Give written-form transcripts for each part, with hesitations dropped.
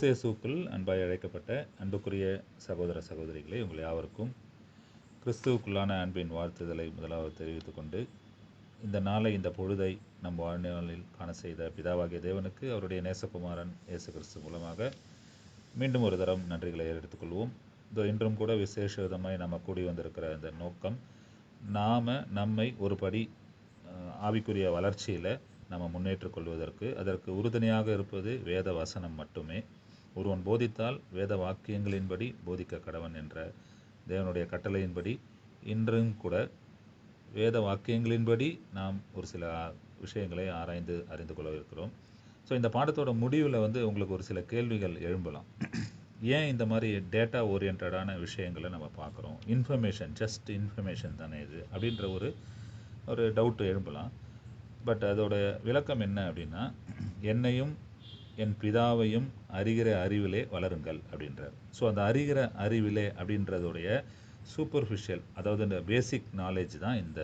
கிறிஸ்து இயேசுவுக்குள் அன்பாய் அழைக்கப்பட்ட அன்புக்குரிய சகோதர சகோதரிகளே, உங்கள் யாவருக்கும் கிறிஸ்துவுக்குள்ளான அன்பின் வாழ்த்துதலை முதலாவது தெரிவித்துக் கொண்டு, இந்த நாளை, இந்த பொழுதை நம் வாழ்நாளில் காண செய்த பிதாவாகிய தேவனுக்கு அவருடைய நேசகுமாரன் இயேசு கிறிஸ்து மூலமாக மீண்டும் ஒரு தரம் நன்றிகளை எடுத்துக்கொள்வோம். இன்றும் கூட விசேஷ விதமாய் நம்ம கூடி வந்திருக்கிற இந்த நோக்கம், நம்மை ஒரு படி ஆவிக்குரிய வளர்ச்சியில் நம்ம முன்னேற்றிக் கொள்வதற்கு, அதற்கு உறுதுணையாக இருப்பது வேத வசனம் மட்டுமே. ஒருவன் போதித்தால் வேத வாக்கியங்களின்படி போதிக்க கடவன் என்ற தேவனுடைய கட்டளையின்படி இன்றும் கூட வேத வாக்கியங்களின்படி நாம் ஒரு சில விஷயங்களை ஆராய்ந்து அறிந்து கொள்ள இருக்கிறோம். ஸோ இந்த பாடத்தோட முடிவில் உங்களுக்கு ஒரு சில கேள்விகள் எழும்பலாம். ஏன் இந்த மாதிரி டேட்டா ஓரியன்டான விஷயங்களை நம்ம பார்க்குறோம்? ஜஸ்ட் இன்ஃபர்மேஷன் தானே இது அப்படின்ற ஒரு டவுட் எழும்பலாம். பட் அதோட விளக்கம் என்ன அப்படின்னா, என்னையும் என் பிதாவையும் அறிகிற அறிவிலே வளருங்கள் அப்படின்றார். ஸோ அந்த அறிகிற அறிவிலே அப்படின்றதுடைய சூப்பர்ஃபிஷியல், அதாவது இந்த பேசிக் நாலேஜ் தான் இந்த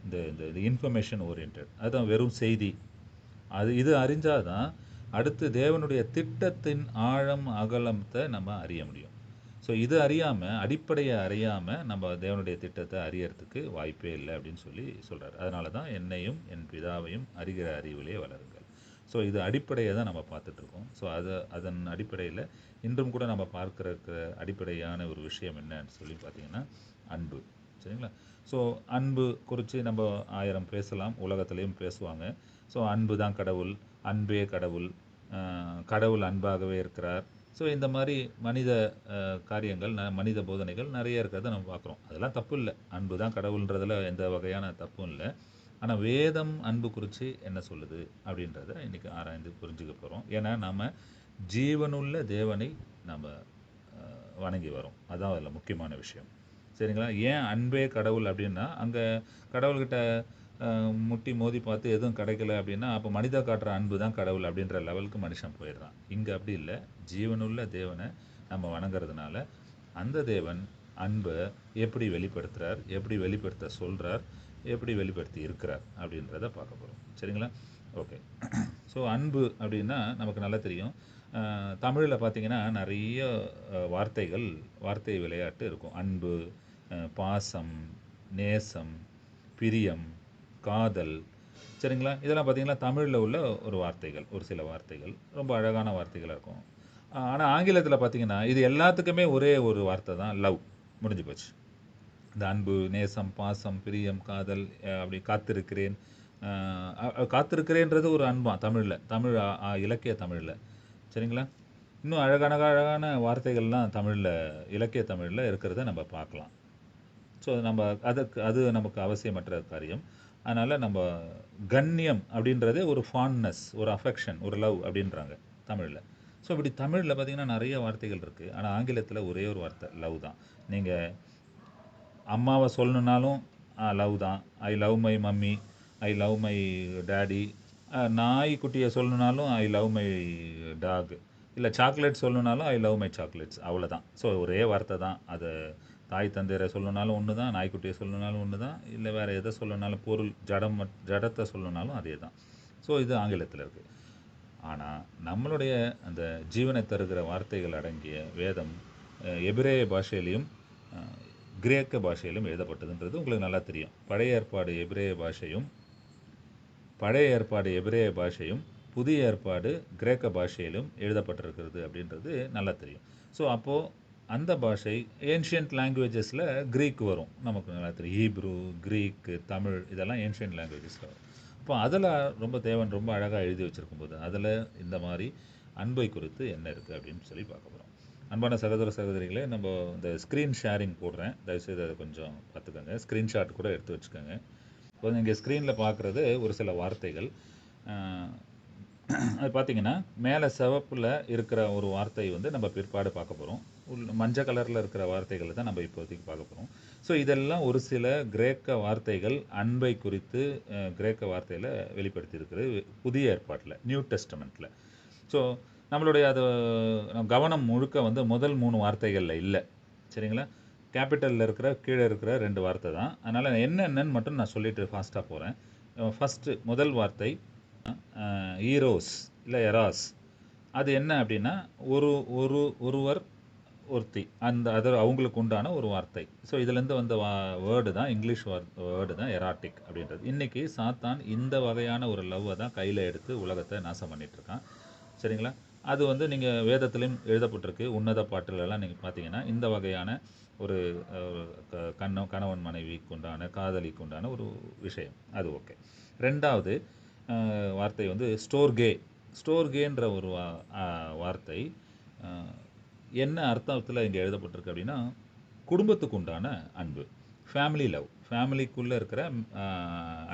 இந்த இன்ஃபர்மேஷன் ஓரியன்ட். அதுதான் வெறும் செய்தி. இது அறிஞ்சால் தான் அடுத்து தேவனுடைய திட்டத்தின் ஆழம் அகலத்தை நம்ம அறிய முடியும். ஸோ இது அறியாமல், அடிப்படையை அறியாமல் நம்ம தேவனுடைய திட்டத்தை அறியறதுக்கு வாய்ப்பே இல்லை அப்படின்னு சொல்கிறார். அதனால தான் என்னையும் என் பிதாவையும் அறிகிற அறிவிலே வளருங்கள். ஸோ இது அடிப்படையை தான் நம்ம பார்த்துட்ருக்கோம். ஸோ அதன் அடிப்படையில் இன்றும் கூட நம்ம பார்க்குற அடிப்படையான ஒரு விஷயம் என்னன்னு பார்த்தீங்கன்னா அன்பு. சரிங்களா? ஸோ அன்பு குறித்து நம்ம 1000 பேசலாம், உலகத்துலேயும் பேசுவாங்க. ஸோ அன்பு தான் கடவுள், அன்பே கடவுள், கடவுள் அன்பாகவே இருக்கிறார். ஸோ இந்த மாதிரி மனித காரியங்கள், மனித போதனைகள் நிறைய இருக்கிறத நம்ம பார்க்குறோம். அதெல்லாம் தப்பு இல்லை, அன்பு தான் கடவுள்ன்றதில் எந்த வகையான தப்பும் இல்லை. ஆனால் வேதம் அன்பு குறித்து என்ன சொல்லுது அப்படின்றத இன்றைக்கி ஆராய்ந்து புரிஞ்சுக்க போகிறோம். ஏன்னா நம்ம ஜீவனுள்ள தேவனை நம்ம வணங்கி வரோம். அதான் அதில் முக்கியமான விஷயம். சரிங்களா? ஏன் அன்பே கடவுள் அப்படின்னா, அங்கே கடவுள்கிட்ட முட்டி மோதி பார்த்து எதுவும் கிடைக்கல அப்படின்னா, அப்போ மனித காட்டுற அன்பு தான் கடவுள் அப்படின்ற லெவலுக்கு மனுஷன் போயிடுறான். இங்கே அப்படி இல்லை. ஜீவனுள்ள தேவனை நம்ம வணங்குறதுனால அந்த தேவன் அன்பை எப்படி வெளிப்படுத்துகிறார், எப்படி வெளிப்படுத்த சொல்கிறார், எப்படி வெளிப்படுத்தி இருக்கிறார் அப்படின்றத பார்க்க போகிறோம். சரிங்களா? ஓகே. ஸோ அன்பு அப்படின்னா நமக்கு நல்லா தெரியும். தமிழில் பார்த்திங்கன்னா நிறைய வார்த்தை விளையாட்டு இருக்கும். அன்பு, பாசம், நேசம், பிரியம், காதல். சரிங்களா? இதெல்லாம் பார்த்திங்கன்னா தமிழில் உள்ள ஒரு சில வார்த்தைகள் ரொம்ப அழகான வார்த்தைகளாக இருக்கும். ஆனால் ஆங்கிலத்தில் பார்த்திங்கன்னா இது எல்லாத்துக்குமே ஒரே ஒரு வார்த்தை தான், லவ். முடிஞ்சு போச்சு. இந்த அன்பு, நேசம், பாசம், பிரியம், காதல், அப்படி காத்திருக்கிறேன். காத்திருக்கிறேன்றது ஒரு அன்பா தமிழ் இலக்கிய தமிழில். சரிங்களா? இன்னும் அழகான வார்த்தைகள்லாம் இலக்கிய தமிழில் இருக்கிறத நம்ம பார்க்கலாம். ஸோ அது நமக்கு அவசியமற்ற காரியம். அதனால் நம்ம கண்ணியம் அப்படின்றதே ஒரு ஃபாண்ட்னஸ், ஒரு அஃபெக்ஷன், ஒரு லவ் அப்படின்றாங்க தமிழில். ஸோ இப்படி தமிழில் பார்த்திங்கன்னா நிறைய வார்த்தைகள் இருக்குது. ஆனால் ஆங்கிலத்தில் ஒரே ஒரு வார்த்தை, லவ் தான். நீங்கள் அம்மாவை சொல்லணுன்னாலும் லவ் தான். I love my mummy, I love my daddy. நாய்க்குட்டியை சொல்லணுன்னாலும் ஐ லவ் மை டாக். இல்லை சாக்லேட் சொல்லணுன்னாலும் ஐ லவ் மை சாக்லேட்ஸ். அவ்வளோதான். ஸோ ஒரே வார்த்தை தான். அதை தாய் தந்தையரை சொல்லணுனாலும் ஒன்று தான், நாய்க்குட்டியை சொல்லணுனாலும் ஒன்று தான், இல்லை வேறு எதை சொல்லணுனாலும், பொருள் ஜடத்தை சொல்லணுனாலும் அதே தான். ஸோ இது ஆங்கிலத்தில் இருக்குது. ஆனால் நம்மளுடைய அந்த ஜீவனை தருகிற வார்த்தைகள் அடங்கிய வேதம் எபிரேய பாஷையிலையும் கிரேக்க பாஷையிலும் எழுதப்பட்டதுன்றது உங்களுக்கு நல்லா தெரியும். பழைய ஏற்பாடு எபிரேய பாஷையும் புதிய ஏற்பாடு கிரேக்க பாஷையிலும் எழுதப்பட்டிருக்கிறது அப்படின்றது நல்லா தெரியும். ஸோ அப்போது அந்த பாஷை ஏன்ஷியன்ட் லாங்குவேஜஸில் க்ரீக் வரும், நமக்கு நல்லா தெரியும். ஹீப்ரு, க்ரீக்கு, தமிழ், இதெல்லாம் ஏன்ஷியன்ட் லாங்குவேஜஸில் வரும். அப்போ அதில் தேவன் ரொம்ப அழகாக எழுதி வச்சுருக்கும்போது அதில் இந்த மாதிரி அன்பை குறித்து என்ன இருக்குது அப்படின்னு பார்க்க போகிறோம். அன்பான சகோதர சகோதரிகளே, நம்ம இந்த ஸ்க்ரீன் ஷேரிங் போடுறேன், தயவுசெய்து அதை கொஞ்சம் பார்த்துக்கோங்க. ஸ்க்ரீன்ஷாட் கூட எடுத்து வச்சுக்கோங்க. இப்போ இங்கே ஸ்க்ரீனில் பார்க்குறது ஒரு சில வார்த்தைகள். அது பார்த்திங்கன்னா மேலே சிவப்பில் இருக்கிற ஒரு வார்த்தை நம்ம பிற்பாடு பார்க்க போகிறோம். மஞ்சள் கலரில் இருக்கிற வார்த்தைகளை தான் நம்ம இப்போதைக்கு பார்க்க போகிறோம். ஸோ இதெல்லாம் ஒரு சில கிரேக்க வார்த்தைகள் அன்பை குறித்து கிரேக்க வார்த்தையில் வெளிப்படுத்தி இருக்கிறது புதிய ஏற்பாட்டில், நியூ டெஸ்டமெண்ட்டில். ஸோ நம்மளுடைய கவனம் முழுக்க முதல் 3 வார்த்தைகளில் இல்லை. சரிங்களா? கேபிட்டலில் இருக்கிற கீழே இருக்கிற 2 வார்த்தை தான். அதனால் என்னென்னு மட்டும் நான் சொல்லிவிட்டு ஃபாஸ்ட்டாக போகிறேன். முதல் வார்த்தை ஈரோஸ் இல்லை எராஸ். அது என்ன அப்படின்னா, ஒரு ஒரு ஒருவர், ஒருத்தி. அது அவங்களுக்கு உண்டான ஒரு வார்த்தை. ஸோ இதுலேருந்து வந்த வேர்டு தான், இங்கிலீஷ் வேர்டு தான் எராட்டிக் அப்படின்றது. இன்னைக்கு சாத்தான் இந்த வகையான ஒரு லவ்வை தான் கையில் எடுத்து உலகத்தை நாசம் பண்ணிட்டு இருக்கான். சரிங்களா? அது வந்து நீங்கள் வேதத்திலும் எழுதப்பட்டிருக்கு. உன்னத பாட்டுலலாம் நீங்கள் பார்த்தீங்கன்னா இந்த வகையான ஒரு கணவன் மனைவிக்கு உண்டான காதலிக்கு உண்டான ஒரு விஷயம். அது ஓகே. ரெண்டாவது வார்த்தை வந்து ஸ்டோர்கே. ஸ்டோர்கேன்ற ஒரு வார்த்தை என்ன அர்த்தத்தில் இங்கே எழுதப்பட்டிருக்கு அப்படின்னா, குடும்பத்துக்கு உண்டான அன்பு, ஃபேமிலி லவ், ஃபேமிலிக்குள்ளே இருக்கிற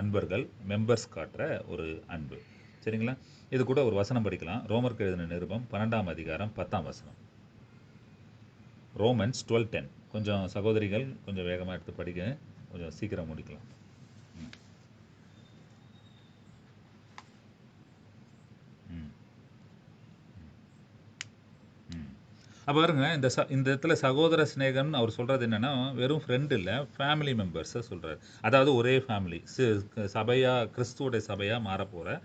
அன்பர்கள், மெம்பர்ஸ் காட்டுற ஒரு அன்பு. சரிங்களா? இது கூட ஒரு வசனம் படிக்கலாம். ரோமருக்கு எழுதின நிருபம் 12ஆம் அதிகாரம் 10ஆம் வசனம். ரோமன்ஸ் 12:10. கொஞ்சம் சகோதரிகள் கொஞ்சம் வேகமாக எடுத்து படிக்க, கொஞ்சம் சீக்கிரம் முடிக்கலாம். அப்போ பாருங்க, இந்த இடத்துல சகோதர சிநேகம்னு அவர் சொல்கிறது என்னென்னா, வெறும் ஃப்ரெண்டு இல்லை, ஃபேமிலி மெம்பர்ஸை சொல்கிறார். அதாவது ஒரே ஃபேமிலி, சபையாக, கிறிஸ்துவோடைய சபையாக மாறப்போகிற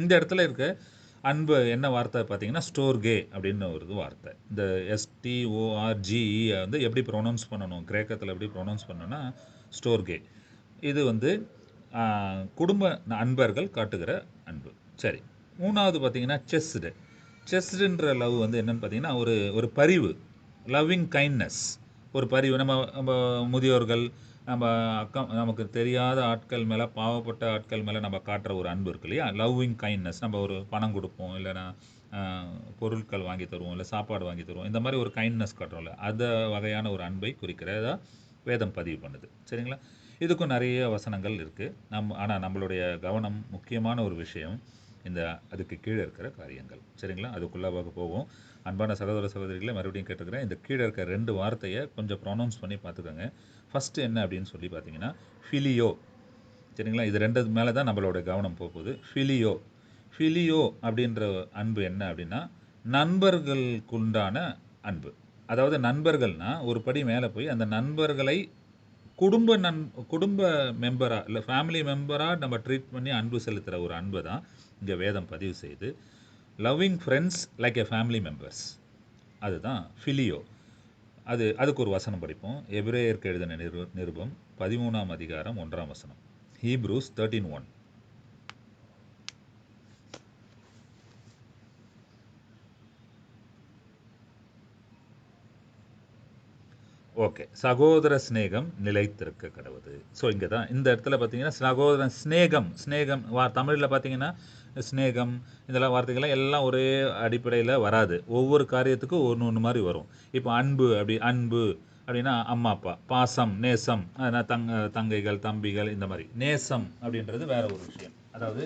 இந்த இடத்துல இருக்க அன்பு என்ன வார்த்தை பார்த்தீங்கன்னா, ஸ்டோர்கே அப்படின்னு ஒரு வார்த்தை. இந்த STORGE வந்து எப்படி ப்ரொனவுன்ஸ் பண்ணணும், கிரேக்கத்தில் எப்படி ப்ரொனவுன்ஸ் பண்ணணும்னா ஸ்டோர்கே. இது வந்து குடும்ப அன்பர்கள் காட்டுகிற அன்பு. சரி, மூணாவது பார்த்தீங்கன்னா செஸ்டுன்ற லவ் வந்து என்னன்னு பார்த்தீங்கன்னா, ஒரு பரிவு, லவ்விங் கைண்ட்னஸ், ஒரு பரிவு. நம்ம முதியோர்கள், நமக்கு தெரியாத ஆட்கள் மேலே, பாவப்பட்ட ஆட்கள் மேலே நம்ம காட்டுற ஒரு அன்பு இருக்கு இல்லையா, லவ்விங் கைண்ட்னஸ். நம்ம ஒரு பணம் கொடுப்போம், இல்லைனா பொருட்கள் வாங்கி தருவோம், இல்லை சாப்பாடு வாங்கி தருவோம், இந்த மாதிரி ஒரு கைண்ட்னஸ் காட்டுறோம்ல, அந்த வகையான ஒரு அன்பை குறிக்கிறதா வேதம் பதிவு பண்ணுது. சரிங்களா? இதுக்கும் நிறைய வசனங்கள் இருக்குது. ஆனால் நம்மளுடைய கவனம், முக்கியமான ஒரு விஷயம் அதுக்கு கீழே இருக்கிற காரியங்கள். சரிங்களா? அதுக்குள்ளாக போவோம். அன்பான சகோதர சகோதரிகளை மறுபடியும் கேட்டுக்கிறேன், இந்த கீழே இருக்க 2 வார்த்தையை கொஞ்சம் ப்ரொனவுன்ஸ் பண்ணி பார்த்துக்கோங்க. ஃபஸ்ட்டு என்ன அப்படின்னு சொல்லி பார்த்தீங்கன்னா, ஃபிலியோ. சரிங்களா? இது 2 மேலே தான் நம்மளோட கவனம் போகுது. ஃபிலியோ அப்படின்ற அன்பு என்ன அப்படின்னா, நண்பர்களுக்குண்டான அன்பு. அதாவது நண்பர்கள்னா ஒரு படி மேலே போய் அந்த நண்பர்களை குடும்ப மெம்பராக, இல்லை ஃபேமிலி மெம்பராக நம்ம ட்ரீட் பண்ணி அன்பு செலுத்துகிற ஒரு அன்பு தான் இங்கே வேதம் பதிவு செய்து. Loving friends like a family members, அதுதான் ஃபிலியோ. அதுக்கு ஒரு வசனம் படிப்போம். எபிரேயருக்கு எழுதின நிருபம் 13ஆம் அதிகாரம் 1ஆம் வசனம். ஹீப்ரூஸ் 13:1. ஓகே. சகோதர சிநேகம் நிலைத்திருக்க கடவுது. ஸோ இங்கே தான் இந்த இடத்துல பார்த்தீங்கன்னா, சகோதர ஸ்நேகம், தமிழில் பார்த்தீங்கன்னா ஸ்நேகம், இதெல்லாம் வார்த்தைகள்லாம் எல்லாம் ஒரே அடிப்படையில் வராது. ஒவ்வொரு காரியத்துக்கும் ஒன்று மாதிரி வரும். இப்போ அன்பு அப்படின்னா அம்மா அப்பா, பாசம், நேசம், தங்கைகள், தம்பிகள், இந்த மாதிரி. நேசம் அப்படின்றது வேற ஒரு விஷயம். அதாவது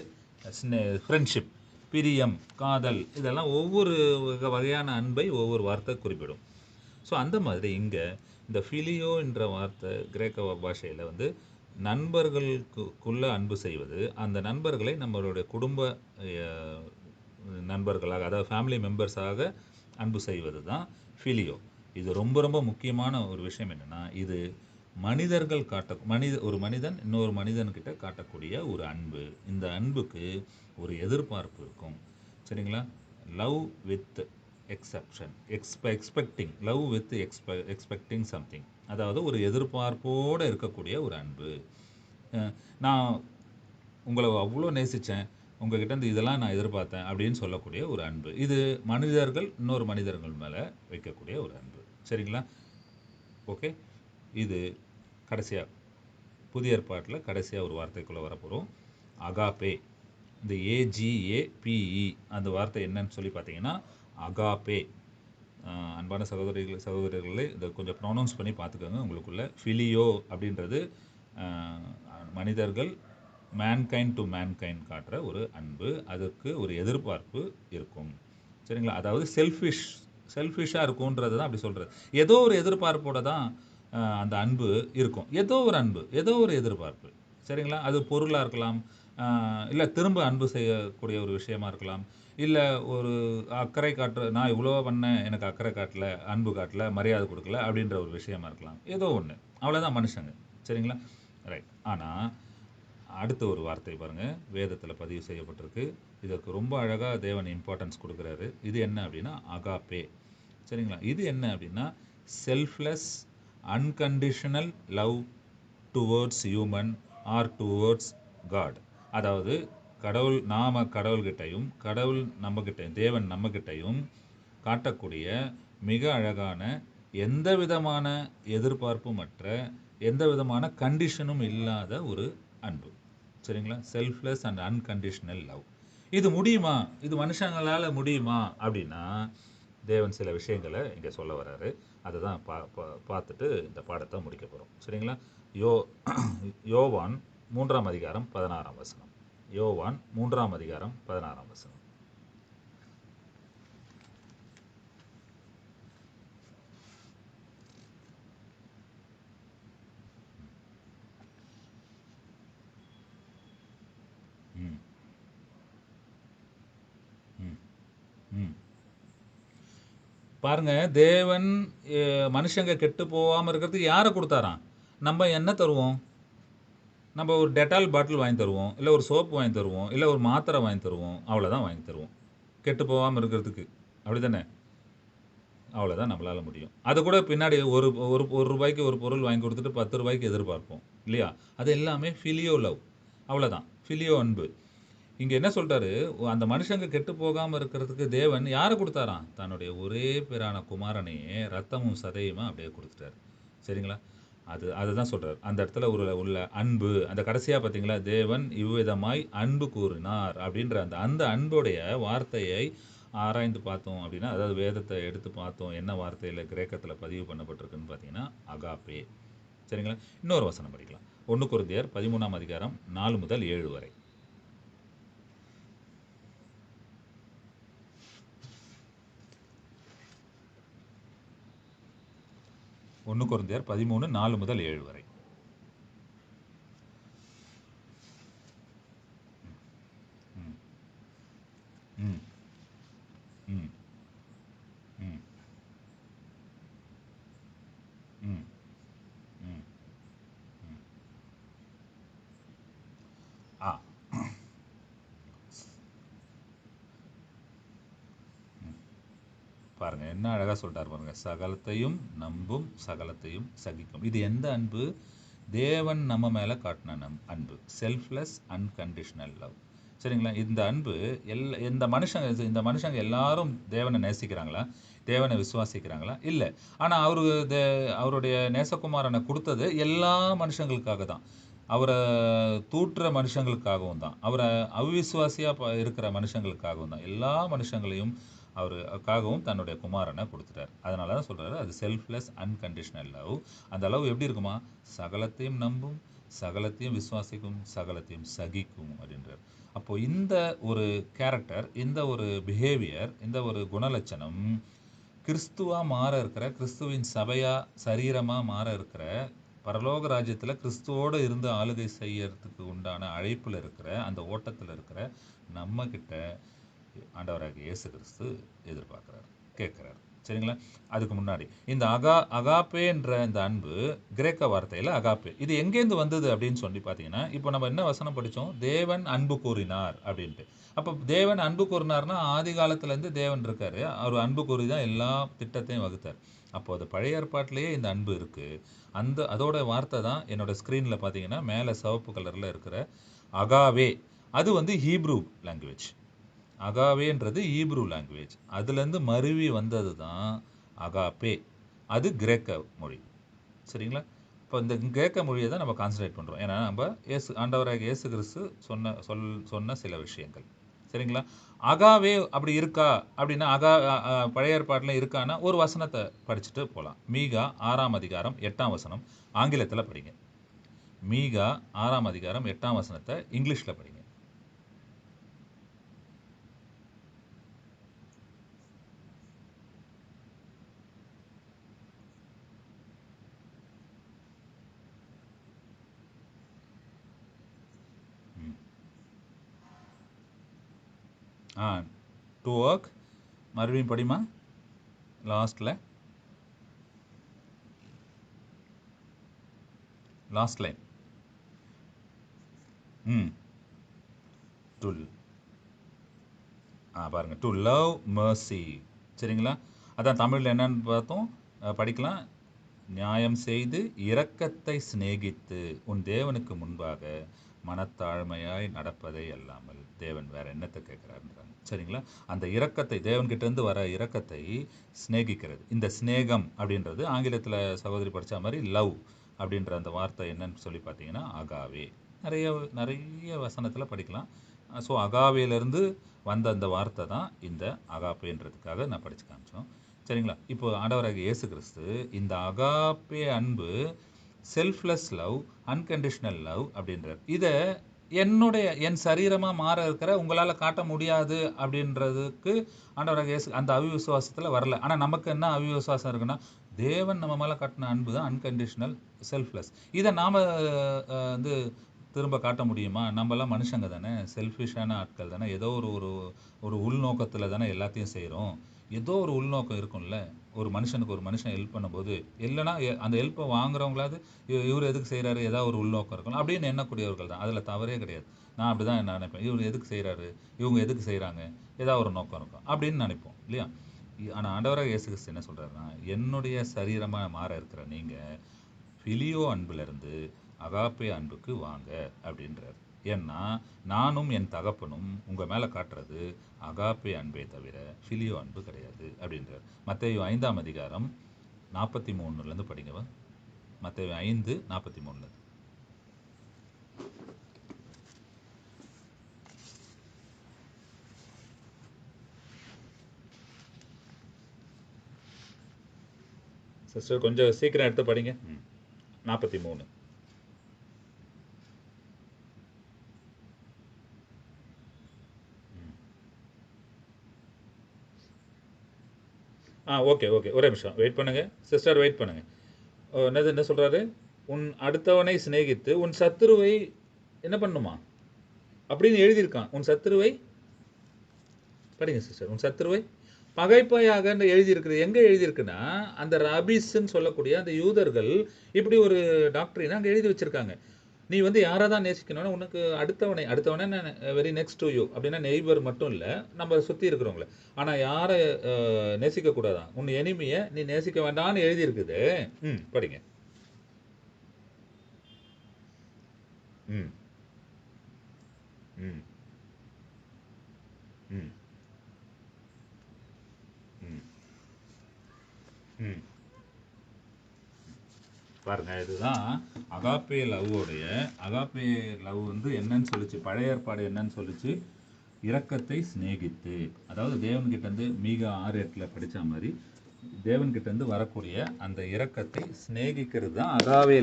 ஃப்ரெண்ட்ஷிப், பிரியம், காதல், இதெல்லாம் ஒவ்வொரு வகையான அன்பை ஒவ்வொரு வார்த்தை குறிப்பிடும். ஸோ அந்த மாதிரி இங்கே இந்த ஃபிலியோ என்ற வார்த்தை கிரேக்க பாஷையில் வந்து நண்பர்களுக்குள்ள அன்பு செய்வது, அந்த நண்பர்களை நம்மளுடைய குடும்ப நண்பர்களாக, அதாவது ஃபேமிலி மெம்பர்ஸாக அன்பு செய்வது தான் ஃபிலியோ. இது ரொம்ப ரொம்ப முக்கியமான ஒரு விஷயம் என்னென்னா, இது மனிதர்கள் ஒரு மனிதன் இன்னொரு மனிதன்கிட்ட காட்டக்கூடிய ஒரு அன்பு. இந்த அன்புக்கு ஒரு எதிர்பார்ப்பு இருக்கும். சரிங்களா? Love with expecting, love with expecting something. அதாவது ஒரு எதிர்பார்ப்போடு இருக்கக்கூடிய ஒரு அன்பு. நான் உங்களை அவ்வளோ நேசித்தேன், உங்ககிட்ட இதெல்லாம் நான் எதிர்பார்த்தேன் அப்படின்னு சொல்லக்கூடிய ஒரு அன்பு. இது மனிதர்கள் இன்னொரு மனிதர்கள் மேலே வைக்கக்கூடிய ஒரு அன்பு. சரிங்களா? ஓகே. இது கடைசியாக புதிய ஏற்பாட்டில் கடைசியாக ஒரு வார்த்தைக்குள்ளே வரப்போகிறோம். அகாப்பே. இந்த AGAPE அந்த வார்த்தை என்னன்னு சொல்லி பார்த்தீங்கன்னா அகாப்பே. அன்பான சகோதரர்களே, இதை கொஞ்சம் ப்ரொனவுன்ஸ் பண்ணி பார்த்துக்கோங்க உங்களுக்குள்ள. ஃபிலியோ அப்படின்றது மனிதர்கள் மேன்கைண்ட் டு மேன்கைண்ட் காட்டுற ஒரு அன்பு. அதுக்கு ஒரு எதிர்பார்ப்பு இருக்கும். சரிங்களா? அதாவது செல்ஃபிஷாக இருக்கும்ன்றது தான் அப்படி சொல்கிறது. ஏதோ ஒரு எதிர்பார்ப்போட தான் அந்த அன்பு இருக்கும். ஏதோ ஒரு அன்பு, ஏதோ ஒரு எதிர்பார்ப்பு. சரிங்களா? அது பொருளாக இருக்கலாம், இல்லை திரும்ப அன்பு செய்யக்கூடிய ஒரு விஷயமா இருக்கலாம், இல்லை ஒரு அக்கறை நான் இவ்வளோ பண்ணேன், எனக்கு அக்கறை காட்டல, அன்பு காட்டல, மரியாதை கொடுக்கல அப்படின்ற ஒரு விஷயமா இருக்கலாம். ஏதோ ஒன்று, அவ்வளோதான் மனுஷங்க. சரிங்களா? ரைட். ஆனால் அடுத்த ஒரு வார்த்தை பாருங்க, வேதத்தில் பதிவு செய்யப்பட்டிருக்கு. இதற்கு ரொம்ப அழகாக தேவன் இம்பார்ட்டன்ஸ் கொடுக்குறாரு. இது என்ன அப்படின்னா அகாப்பே. சரிங்களா? இது என்ன அப்படின்னா selfless unconditional love towards human or towards God. அதாவது கடவுள்கிட்டையும் கடவுள் நம்மகிட்டையும் தேவன் நம்மகிட்டையும் காட்டக்கூடிய மிக அழகான எந்த விதமான எதிர்பார்ப்புமற்ற எந்த விதமான கண்டிஷனும் இல்லாத ஒரு அன்பு. சரிங்களா? Selfless and unconditional love. இது முடியுமா? இது மனுஷங்களால் முடியுமா அப்படின்னா தேவன் சில விஷயங்களை இங்கே சொல்ல வர்றாரு. அதை தான் பார்த்துட்டு இந்த பாடத்தை முடிக்க போகிறோம். சரிங்களா? யோவான் 3ஆம் அதிகாரம் 16ஆம் வசனம். யோவான் 3ஆம் அதிகாரம் 16ஆம் வசனம். ம் ம் ம் பாருங்க, தேவன் மனுஷங்க கெட்டு போகாமல் இருக்கிறதுக்கு யாரை கொடுத்தாராம்? நம்ம என்ன தருவோம்? நம்ம ஒரு டெட்டால் பாட்டில் வாங்கி தருவோம், இல்லை ஒரு சோப்பு வாங்கி தருவோம், இல்லை ஒரு மாத்திரை வாங்கி தருவோம். அவ்வளோதான் வாங்கி தருவோம் கெட்டு போகாமல் இருக்கிறதுக்கு. அப்படி தானே? அவ்வளோதான் நம்மளால் முடியும். அது கூட பின்னாடி ஒரு ஒரு ஒரு ரூபாய்க்கு ஒரு பொருள் வாங்கி கொடுத்துட்டு 10 ரூபாய்க்கு எதிர்பார்ப்போம் இல்லையா? அது எல்லாமே ஃபிலியோ லவ். அவ்வளோதான், ஃபிலியோ அன்பு. இங்கே என்ன சொல்லிட்டாரு? அந்த மனுஷங்க கெட்டு போகாமல் இருக்கிறதுக்கு தேவன் யாரை கொடுத்தாராம்? தன்னுடைய ஒரே பேரான குமாரனையே ரத்தமும் சதையுமா அப்படியே கொடுத்துட்டாரு. சரிங்களா? அதுதான் சொல்கிறார் அந்த இடத்துல உள்ள அன்பு. அந்த கடைசியாக பார்த்தீங்களா, தேவன் இவ்விதமாய் அன்பு கூறினார் அப்படின்ற அந்த அன்புடைய வார்த்தையை ஆராய்ந்து பார்த்தோம் அப்படின்னா, அதாவது வேதத்தை எடுத்து பார்த்தோம், என்ன வார்த்தையில் கிரேக்கத்தில் பதிவு பண்ணப்பட்டிருக்குன்னு பார்த்தீங்கன்னா அகாப்பே. சரிங்களா? இன்னொரு வசனம் படிக்கலாம். 1 கொரிந்தியர் 13ஆம் அதிகாரம் 4 முதல் 7 வரை. 1 கொரிந்தியர் 13 4 முதல் 7 வரை. ம் ம் ம் ம் ம் ம் ம் ஆ பாருங்க, என்ன அழகாக சொல்லிட்டார் பாருங்க. சகலத்தையும் நம்பும், சகலத்தையும் சகிக்கும். இது எந்த அன்பு? தேவன் நம்ம மேலே காட்டின அன்பு. Selfless unconditional love. சரிங்களா? இந்த அன்பு இந்த மனுஷங்க எல்லாரும் தேவனை நேசிக்கிறாங்களா? தேவனை விசுவாசிக்கிறாங்களா? இல்லை. ஆனால் அவருடைய நேசகுமாரனை கொடுத்தது எல்லா மனுஷங்களுக்காக தான். அவரை தூற்றுற மனுஷங்களுக்காகவும் தான், அவரை அவிசுவாசியாக இருக்கிற மனுஷங்களுக்காகவும் தான், எல்லா மனுஷங்களையும் அவருக்காகவும் தன்னுடைய குமாரனை கொடுத்துட்டார். அதனால தான் சொல்கிறாரு அது செல்ஃப்லெஸ் அன்கண்டிஷனல் லவ். அந்த லவ் எப்படி இருக்குமா? சகலத்தையும் நம்பும், சகலத்தையும் விசுவாசிக்கும், சகலத்தையும் சகிக்கும் அப்படின்றார். அப்போ இந்த ஒரு கேரக்டர், இந்த ஒரு பிஹேவியர், இந்த ஒரு குணலட்சணம் கிறிஸ்துவாக மாற இருக்கிற, கிறிஸ்துவின் சபையாக சரீரமாக மாற இருக்கிற, பரலோக ராஜ்யத்தில் கிறிஸ்துவோடு இருந்து ஆளுகை செய்யறதுக்கு உண்டான அழைப்பில் இருக்கிற, அந்த ஓட்டத்தில் இருக்கிற நம்ம கிட்ட ஆண்டவராகிய இயேசு கிறிஸ்து எதிர்பார்க்குறாரு, கேட்குறாரு. சரிங்களா? அதுக்கு முன்னாடி இந்த அகாப்பேன்ற இந்த அன்பு கிரேக்க வார்த்தையில் அகாப்பே, இது எங்கேருந்து வந்தது அப்படின்னு சொல்லி பார்த்தீங்கன்னா, இப்போ நம்ம என்ன வசனம் படித்தோம்? தேவன் அன்பு கூறினார் அப்படின்ட்டு. அப்போ தேவன் அன்பு கூறினார்னா ஆதி காலத்துலேருந்து தேவன் இருக்காரு, அவர் அன்பு கூறி தான் எல்லா திட்டத்தையும் வகுத்தார். அப்போ அது பழைய ஏற்பாட்டிலேயே இந்த அன்பு இருக்குது. அதோட வார்த்தை தான் என்னோட ஸ்க்ரீனில் பார்த்தீங்கன்னா மேலே சிவப்பு கலரில் இருக்கிற அகாவே. அது வந்து ஹீப்ரூ லாங்குவேஜ். அகாவேன்றது ஈப்ரூ லாங்குவேஜ். அதுலேருந்து மருவி வந்தது தான் அகாப்பே. அது கிரேக்க மொழி. சரிங்களா? இப்போ இந்த கிரேக்க மொழியை தான் நம்ம கான்சன்ட்ரேட் பண்ணுறோம். ஏன்னா நம்ம ஆண்டவராக இயேசு கிறிஸ்து சொன்ன சில விஷயங்கள். சரிங்களா? அகாவே அப்படி இருக்கா அப்படின்னா, பழைய ஏற்பாட்டில் இருக்கான்னா ஒரு வசனத்தை படிச்சுட்டு போகலாம். மீகா 6ஆம் அதிகாரம் 8ஆம் வசனம் ஆங்கிலத்தில் படிங்க. மீகா 6ஆம் அதிகாரம் 8ஆம் வசனத்தை இங்கிலீஷில் படிங்க. To work. மறுபடியும் படிமா. Last line. ம் டு பாருங்க, டு லவ் mercy. சரிங்களா? அதான் தமிழில் என்னன்னு பார்த்தோம், படிக்கலாம். நியாயம் செய்து இரக்கத்தை சிநேகித்து உன் தேவனுக்கு முன்பாக மனத்தாழ்மையாய் நடப்பதை அல்லாமல் தேவன் வேற என்னத்தை கேட்கிறாருன்றாங்க. சரிங்களா? அந்த இரக்கத்தை, தேவன்கிட்ட இருந்து வர இரக்கத்தை சிநேகிக்கிறது. இந்த சிநேகம் அப்படின்றது ஆங்கிலத்தில் சகோதரி படித்த மாதிரி லவ் அப்படின்ற அந்த வார்த்தை என்னன்னு சொல்லி பார்த்தீங்கன்னா அகாவே. நிறைய நிறைய வசனத்தில் படிக்கலாம். ஸோ அகாவேலேருந்து வந்த அந்த வார்த்தை தான் இந்த அகாப்பேன்றதுக்காக நான் படித்து காமிச்சோம். சரிங்களா? இப்போ ஆண்டவராகிய இயேசு கிறிஸ்து இந்த அகாப்பே அன்பு, செல்ஃப்லெஸ் லவ், அன்கண்டிஷனல் லவ் அப்படின்றார். இதை என் சரீரமாக மாற இருக்கிற உங்களால் காட்ட முடியாது அப்படின்றதுக்கு ஆண்டவராகிய இயேசு அந்த அவிவிசுவாசத்தில் வரல. ஆனால் நமக்கு என்ன அவிவிசுவாசம் இருக்குன்னா, தேவன் நம்ம மேலே காட்டின அன்பு தான் அன்கண்டிஷனல், செல்ஃப்லெஸ். இதை நாம் வந்து திரும்ப காட்ட முடியுமா? நம்மலாம் மனுஷங்க தானே, செல்ஃபிஷான ஆட்கள் தானே, ஏதோ ஒரு ஒரு ஒரு உள்நோக்கத்தில் தானே எல்லாத்தையும் செய்கிறோம். ஏதோ ஒரு உள்நோக்கம் இருக்கும்ல. ஒரு மனுஷனுக்கு ஒரு மனுஷன் ஹெல்ப் பண்ணும்போது, இல்லைன்னா அந்த ஹெல்ப்பை வாங்குறவங்களாவது இவர் எதுக்கு செய்கிறாரு, ஏதாவது ஒரு உள்நோக்கம் இருக்கும் அப்படின்னு எண்ணக்கூடியவர்கள் தான். அதில் தவறே கிடையாது. நான் அப்படி தான் நினைப்பேன். இவர் எதுக்கு செய்கிறாரு, இவங்க எதுக்கு செய்கிறாங்க, ஏதாவது ஒரு நோக்கம் இருக்கும் அப்படின்னு நினைப்போம் இல்லையா? ஆனால் ஆண்டவராக இயேசு கிறிஸ்து என்ன சொல்கிறாருன்னா, என்னுடைய சரீரமாக மாற இருக்கிற நீங்கள் ஃபிலியோ அன்பிலிருந்து அகாப்பே அன்புக்கு வாங்க அப்படின்றார். ஏன்னா நானும் என் தகப்பனும் உங்கள் மேலே காட்டுறது அகாப்பே அன்பே தவிர ஃபிலியோ அன்பு கிடையாது அப்படின்றார். மத்தேயு 5ஆம் அதிகாரம் 43லேருந்து படிங்கவா. மத்தேயு 5:43. சிஸ்டர் கொஞ்சம் சீக்கிரம் எடுத்து படிங்க. 43. ஓகே ஓகே, ஒரே நிமிஷம் வெயிட் பண்ணுங்க சிஸ்டர், வெயிட் பண்ணுங்க. என்ன சொல்றாரு? உன் அடுத்தவனை சிநேகித்து உன் சத்துருவை என்ன பண்ணுமா அப்படின்னு எழுதியிருக்கான். உன் சத்துருவை படிங்க சிஸ்டர். உன் சத்துருவை பகைப்பாயாக எழுதியிருக்குது. எங்க எழுதியிருக்குன்னா, அந்த ரபீஸ்ன்னு சொல்லக்கூடிய அந்த யூதர்கள் இப்படி ஒரு டாக்டரினா அங்கே எழுதி வச்சிருக்காங்க. நீ வந்து யாரை தான் நேசிக்கணும்னா, உனக்கு அடுத்தவனை வெரி நெக்ஸ்ட் டு யூ அப்படின்னா நெய்பர் மட்டும் இல்லை, நம்ம சுற்றி இருக்கிறவங்கள. ஆனால் யாரை நேசிக்க கூடாதான், உன் எனிமியை நீ நேசிக்க வேண்டாம்னு எழுதியிருக்குது. படிங்க. ம் ம் ம் ம் ம் பாருங்க, இதுதான் அகாப்பே லவ் வந்து என்னன்னு சொல்லிச்சு, பழைய ஏற்பாடு என்னன்னு சொல்லிச்சு, இரக்கத்தை சிநேகித்து. அதாவது தேவன்கிட்ட இருந்து மீகா 6:8 படித்த மாதிரி தேவன்கிட்ட இருந்து வரக்கூடிய அந்த இரக்கத்தை சிநேகிக்கிறது தான் அகாவே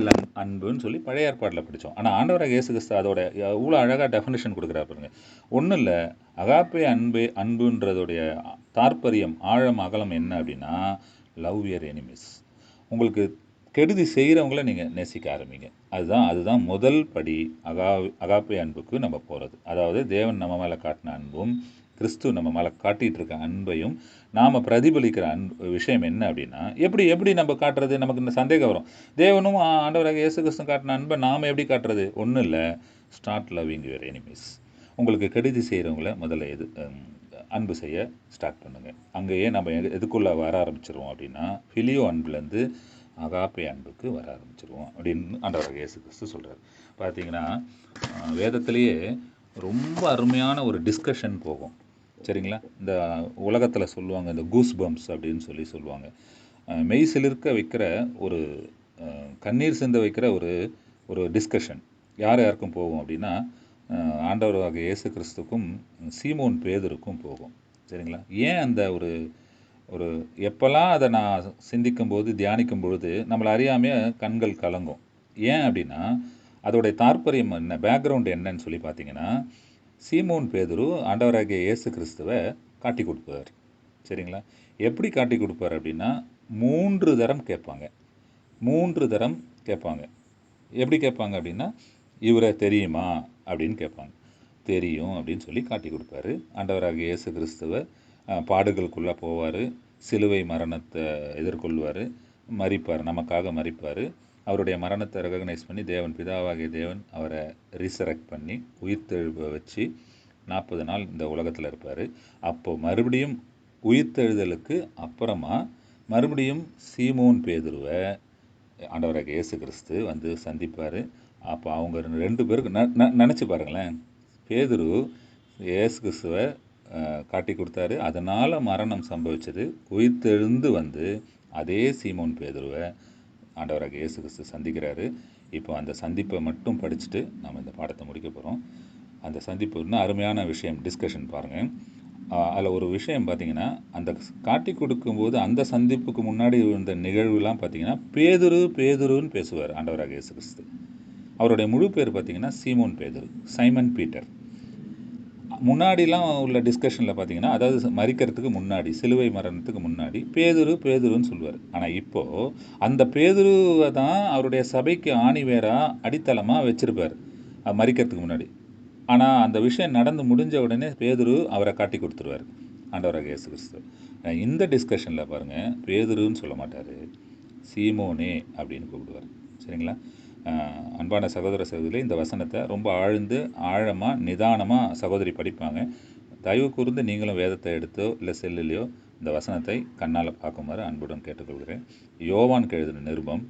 அன்புன்னு சொல்லி பழைய ஏற்பாட்டில் படித்தோம். ஆனால் ஆண்டவராக இயேசு கிறிஸ்து அதோட இவ்வளோ அழகாக டெஃபினேஷன் கொடுக்குறா பாருங்க. ஒன்றும் இல்லை, அகாப்பே அன்புன்றதோடைய தாற்பயம், ஆழம், அகலம் என்ன அப்படின்னா, லவ் யுவர் எனிமீஸ். உங்களுக்கு கெடுதி செய்கிறவங்கள நீங்கள் நேசிக்க ஆரம்பிங்க. அதுதான் முதல் படி அகாப்பே அன்புக்கு நம்ம போகிறது. அதாவது தேவன் நம்ம மேலே காட்டின அன்பும் கிறிஸ்து நம்ம மேலே காட்டிகிட்டு இருக்க அன்பையும் நாம் பிரதிபலிக்கிற விஷயம் என்ன அப்படின்னா, எப்படி நம்ம காட்டுறது? நமக்கு இந்த சந்தேகம் வரும். தேவனும் ஆண்டவராக இயேசு கிறிஸ்து காட்டின அன்பை நாம் எப்படி காட்டுறது? ஒன்றும் இல்லை, ஸ்டார்ட் லவ்விங் யுவர் எனிமீஸ். உங்களுக்கு கெடுதி செய்கிறவங்கள முதல்ல அன்பு செய்ய ஸ்டார்ட் பண்ணுங்கள். அங்கேயே நம்ம எதுக்குள்ளே வர ஆரம்பிச்சிருவோம் அப்படின்னா, ஃபிலியோ அன்புலேருந்து அகாப்பே அன்புக்கு வர ஆரம்பிச்சிருவோம் அப்படின்னு ஆண்டவராக இயேசு கிறிஸ்து சொல்கிறார். பார்த்தீங்கன்னா வேதத்திலேயே ரொம்ப அருமையான ஒரு டிஸ்கஷன் போகும். சரிங்களா? இந்த உலகத்தில் சொல்லுவாங்க, இந்த கூஸ் பம்ப்ஸ் அப்படின்னு சொல்லுவாங்க. மெய் சிலிர்க்க வைக்கிற ஒரு கண்ணீர் சிந்த வைக்கிற ஒரு டிஸ்கஷன் யாருக்கும் போகும் அப்படின்னா, ஆண்டவராக இயேசு கிறிஸ்துக்கும் சீமோன் பேதுருக்கும் போகும். சரிங்களா? ஏன் அந்த ஒரு எப்போல்லாம் அதை நான் சிந்திக்கும் போது, தியானிக்கும் பொழுது நம்மளை அறியாமையே கண்கள் கலங்கும். ஏன் அப்படின்னா, அதோடைய தாற்பயம் என்ன, பேக்ரவுண்ட் என்னன்னு சொல்லி பார்த்தீங்கன்னா, சீமோன் பேதுரு ஆண்டவராகிய இயேசு கிறிஸ்துவை காட்டி கொடுப்பார். சரிங்களா? எப்படி காட்டி கொடுப்பார் அப்படின்னா, 3 தரம் கேட்பாங்க. 3 தரம் கேட்பாங்க. எப்படி கேட்பாங்க அப்படின்னா, இவரை தெரியுமா அப்படின்னு கேட்பாங்க. தெரியும் அப்படின்னு சொல்லி காட்டி கொடுப்பாரு. ஆண்டவராகிய இயேசு கிறிஸ்துவை பாடுகளுக்குள்ளே போவார், சிலுவை மரணத்தை எதிர்கொள்வார், மரிப்பார், நமக்காக மரிப்பார், அவருடைய மரணத்தை ரெகக்னைஸ் பண்ணி தேவன் பிதாவாகிய தேவன் அவரை ரீசரெக்ட் பண்ணி உயிர்த்தெழுப்ப வச்சு 40 நாள் இந்த உலகத்தில் இருப்பார். அப்போ மறுபடியும் உயிர்த்தெழுதலுக்கு அப்புறமா மறுபடியும் சீமோன் பேதுருவை ஆண்டவராக இயேசு கிறிஸ்து வந்து சந்திப்பார். அப்போ அவங்க 2 பேருக்கு நினச்சி பாருங்களேன், பேதுரு இயேசு கிறிஸ்துவை காட்டி கொடுத்தாரு, அதனால் மரணம் சம்பவிச்சது. உயிர்த்தெழுந்து வந்து அதே சீமோன் பேதுருவை ஆண்டவராக இயேசு கிறிஸ்து சந்திக்கிறாரு. இப்போ அந்த சந்திப்பை மட்டும் படிச்சுட்டு நம்ம இந்த பாடத்தை முடிக்க போகிறோம். அந்த சந்திப்பு இன்னும் அருமையான விஷயம், டிஸ்கஷன் பாருங்கள். அதில் ஒரு விஷயம் பார்த்தீங்கன்னா, அந்த காட்டி கொடுக்கும்போது அந்த சந்திப்புக்கு முன்னாடி இருந்த நிகழ்வுலாம் பார்த்தீங்கன்னா பேதுருன்னு பேசுவார் ஆண்டவராக இயேசு கிறிஸ்து. அவருடைய முழு பேர் பார்த்தீங்கன்னா சீமோன் பேதுரு, சைமன் பீட்டர். முன்னாடிலாம் உள்ள டிஸ்கஷனில் பார்த்தீங்கன்னா, அதாவது மரிக்கிறதுக்கு முன்னாடி, சிலுவை மரணத்துக்கு முன்னாடி பேதுருன்னு சொல்லுவார். ஆனால் இப்போது அந்த பேதுருவை தான் அவருடைய சபைக்கு ஆணிவேராக அடித்தளமாக வச்சுருப்பார் மரிக்கிறதுக்கு முன்னாடி. ஆனால் அந்த விஷயம் நடந்து முடிஞ்ச உடனே பேதுரு அவரை காட்டி கொடுத்துருவார் ஆண்டவராக இயேசு கிறிஸ்து. இந்த டிஸ்கஷனில் பாருங்கள், பேதுருன்னு சொல்ல மாட்டார், சீமோனே அப்படின்னு கூப்பிடுவார். சரிங்களா? அன்பான சகோதர சகோதரிகளே, இந்த வசனத்தை ரொம்ப ஆழமாக நிதானமாக சகோதரி படிப்பாங்க. தயவு கூர்ந்து நீங்களும் வேதத்தை எடுத்தோ இல்லை செல்லுலையோ இந்த வசனத்தை கண்ணால் பார்க்குமாறு அன்புடன் கேட்டுக்கொள்கிறேன். யோவான் எழுதின நிருபம்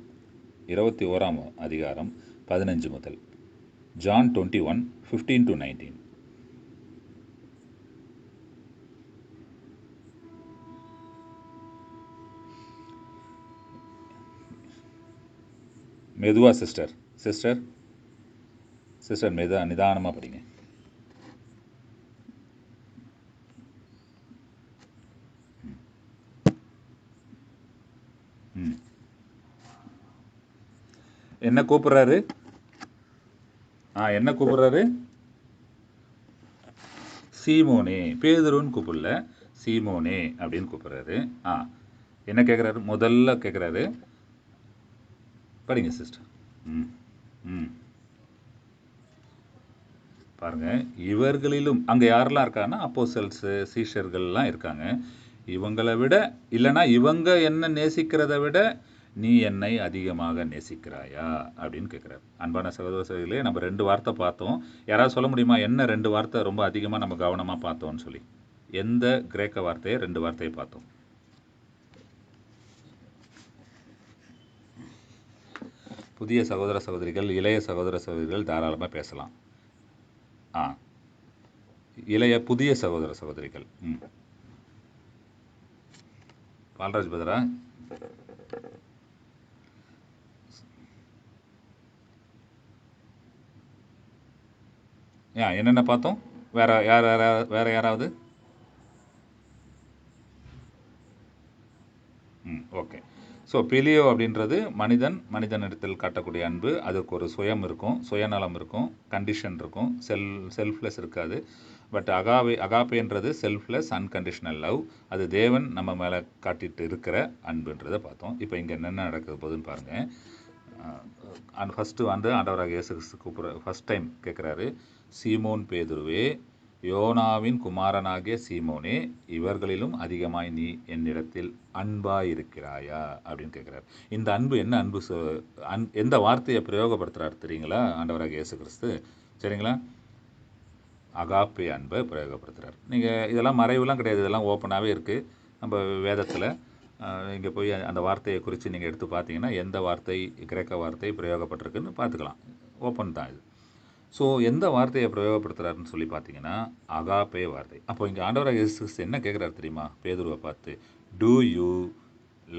21ஆம் அதிகாரம் 15 முதல். John 21, 15 to 19. மெதுவா சிஸ்டர் நிதானமாக படிங்க. என்ன கூப்பிடுறாரு? என்ன கூப்பிடுறாரு? சீமோனே. பேதுருன்னு கூப்பிடல, சீமோனே அப்படின்னு கூப்பிடுறாரு. என்ன கேட்குறாரு? முதல்ல கேட்குறாரு, படிங்க சிஸ்டர். பாருங்க, இவர்களிலும் அங்கே யாரெல்லாம் இருக்காங்கன்னா அப்போஸ்தலர்ஸ், சீஷர்கள்லாம் இருக்காங்க. இவங்களை விட இல்லைன்னா இவங்க என்ன நேசிக்கிறத விட நீ என்னை அதிகமாக நேசிக்கிறாயா அப்படின்னு கேட்குறாரு. அன்பான சகோதர சகோதரிகளே, நம்ம 2 வார்த்தை பார்த்தோம். யாராவது சொல்ல முடியுமா என்ன 2 வார்த்தை ரொம்ப அதிகமாக நம்ம கவனமாக பார்த்தோம்னு சொல்லி? எந்த கிரேக்க வார்த்தையை 2 வார்த்தையை பார்த்தோம்? புதிய சகோதர சகோதரிகள், இளைய சகோதர சகோதரிகள் தாராளமாக பேசலாம். புதிய சகோதர சகோதரிகள். பால்ராஜ் பதரா, என்னென்ன பார்த்தோம்? வேற யாராவது? ஓகே. ஸோ பிலியோ அப்படின்றது மனிதனிடத்தில் காட்டக்கூடிய அன்பு. அதுக்கு ஒரு சுயம் இருக்கும், சுயநலம் இருக்கும், கண்டிஷன் இருக்கும், செல்ஃப்லெஸ் இருக்காது. பட் அகாப்பேன்றது செல்ஃப்லெஸ் அன்கண்டிஷனல் லவ். அது தேவன் நம்ம மேலே காட்டிட்டு இருக்கிற அன்புன்றதை பார்த்தோம். இப்போ இங்கே என்னென்ன நடக்குது போதுன்னு பாருங்கள். ஃபஸ்ட்டு வந்து ஆண்டவராக இயேசு கிறிஸ்து ஃபஸ்ட் டைம் கேட்குறாரு, சீமோன் பேதுருவே, யோனாவின் குமாரனாகிய சீமோனே, இவர்களிலும் அதிகமாய் நீ என்னிடத்தில் அன்பாய் இருக்கிறாயா அப்படின்னு கேட்குறாரு. இந்த அன்பு என்ன அன்பு? எந்த வார்த்தையை பிரயோகப்படுத்துகிறாரு தெரியுங்களா ஆண்டவராக இயேசு கிறிஸ்து? சரிங்களா? அகாப்பே அன்பை பிரயோகப்படுத்துகிறார். நீங்கள் இதெல்லாம் மறைவுலாம் கிடையாது, இதெல்லாம் ஓப்பனாகவே இருக்குது நம்ம வேதத்தில். இங்கே போய் அந்த வார்த்தையை குறித்து நீங்கள் எடுத்து பார்த்தீங்கன்னா எந்த வார்த்தை கிரேக்க வார்த்தை பிரயோகப்பட்டிருக்குன்னு பார்த்துக்கலாம். ஓப்பன் தான் இது. ஸோ எந்த வார்த்தையை பிரயோகப்படுத்துகிறாருன்னு சொல்லி பார்த்தீங்கன்னா அகாப்பே வார்த்தை. அப்போ இங்கே ஆண்டவராக இயேசு கிறிஸ்து என்ன கேட்குறாரு தெரியுமா? பேதுருவை பார்த்து, டூ யூ